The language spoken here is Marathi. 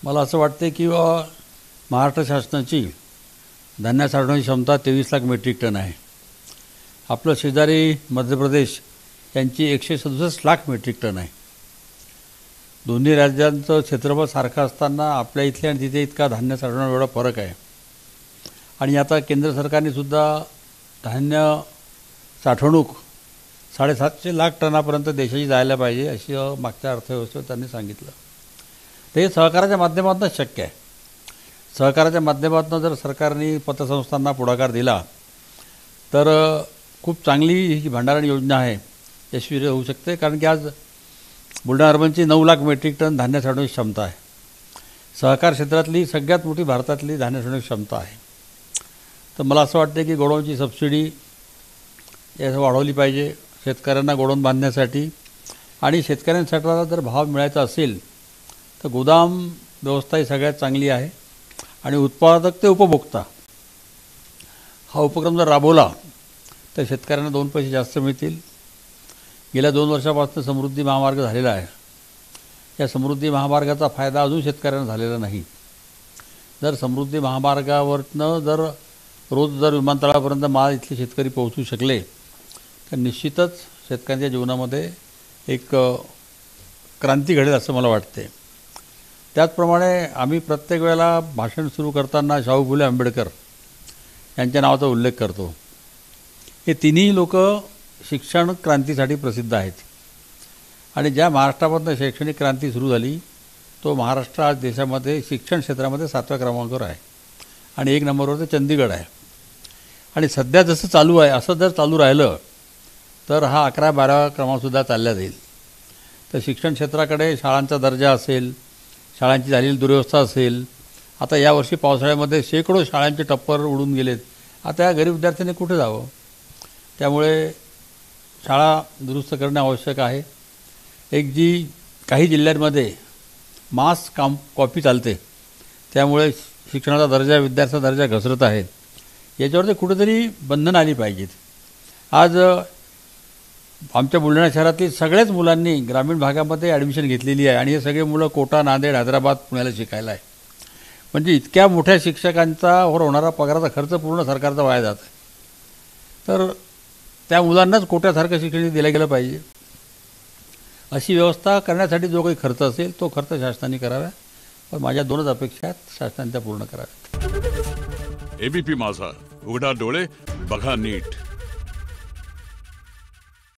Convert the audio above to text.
मला असं वाटते की महाराष्ट्र शासनाची धान्य साठवण्याची क्षमता 23 लाख मेट्रिक टन आहे। आपलं शेजारी मध्य प्रदेश यांची 167 लाख मेट्रिक टन आहे। दोन्ही राज्यांचं क्षेत्रफळ सारखं असताना आपल्या इथले आणि तिथे इतका धान्य साठवण्यात एवढा फरक आहे। आणि आता केंद्र सरकारने सुद्धा धान्य साठवणूक 750 लाख टनापर्यंत देशाची जायला पाहिजे अशी मागच्या अर्थव्यवस्थेत त्यांनी सांगितलं। ते सहकाराच्या माध्यमातून शक्य आहे। सहकाराच्या माध्यमातून जर सरकारने पतसंस्थांना पुढाकार दिला तर खूप चांगली ही भंडारण योजना आहे यशस्वी होऊ शकते। कारण की आज बुलढाणा अर्बनची 9 लाख मेट्रिक टन धान्य साठवण्याची क्षमता आहे। सहकार क्षेत्रातली सगळ्यात मोठी भारतातली धान्य साठवण्याची क्षमता आहे। तर मला असं वाटतं की गोडाऊनची सबसिडी वाढवली पाहिजे शेतकऱ्यांना गोडाऊन बांधण्यासाठी। आणि शेतकऱ्यांसाठी जर भाव मिळायचा असेल तर गोदाम व्यवस्था ही सगळ्यात चांगली आहे। आणि उत्पादक ते उपभोक्ता हा उपक्रम जर राबवला तर शेतकऱ्यांना 2 पैसे जास्त मिळतील। गेल्या 2 वर्षापासून समृद्धी महामार्ग झालेला आहे। या समृद्धी महामार्गाचा फायदा अजून शेतकऱ्यांना झालेला नाही। जर समृद्धी महामार्गावरनं जर रोज जर विमानतळापर्यंत माल इथले शेतकरी पोहोचू शकले तर निश्चितच शेतकऱ्यांच्या जीवनामध्ये एक क्रांती घडेल असं मला वाटते। त्याचप्रमाणे आम्ही प्रत्येक वेळेला भाषण सुरू करताना शाहू फुले आंबेडकर यांच्या नावाचा उल्लेख करतो। हे तिन्ही लोक शिक्षण क्रांतीसाठी प्रसिद्ध आहेत। आणि ज्या महाराष्ट्रामधून शैक्षणिक क्रांती सुरू झाली तो महाराष्ट्र आज देशामध्ये शिक्षण क्षेत्रामध्ये 7व्या क्रमांकावर आहे आणि 1 नंबरवर ते चंदीगड आहे। आणि सध्या जसं चालू आहे असं जर चालू राहिलं तर हा 11-12 क्रमांकसुद्धा चालला जाईल। तर शिक्षण क्षेत्राकडे शाळांचा दर्जा असेल, शाळांची झालेली दुर्व्यवस्था असेल, आता यावर्षी पावसाळ्यामध्ये शेकडो शाळांचे टप्पर उडून गेलेत। आता या गरीब विद्यार्थ्यांनी कुठे जावं? त्यामुळे शाळा दुरुस्त करणे आवश्यक आहे। एक जी काही जिल्ह्यांमध्ये मास कॉपी चालते त्यामुळे शिक्षणाचा दर्जा विद्यार्थ्यांचा दर्जा घसरत आहे। याच्यावरती कुठेतरी बंधन आली पाहिजेत। आज आमच्या बुलढाणा शहरातील सगळ्याच मुलांनी ग्रामीण भागामध्ये ॲडमिशन घेतलेली आहे आणि हे सगळे मुलं कोटा, नांदेड, हैदराबाद, पुण्याला शिकायला आहे। म्हणजे इतक्या मोठ्या शिक्षकांचा होणारा पगाराचा खर्च पूर्ण सरकारचा वाया जात आहे। तर त्या मुलांनाच कोट्यासारखं शिक्षण दिलं गेलं पाहिजे। अशी व्यवस्था करण्यासाठी जो काही खर्च असेल तो खर्च शासनाने करावा। पण माझ्या 2च अपेक्षा आहेत, शासनाने त्या पूर्ण कराव्यात। एबीपी माझा, उघडा डोळे बघा नीट।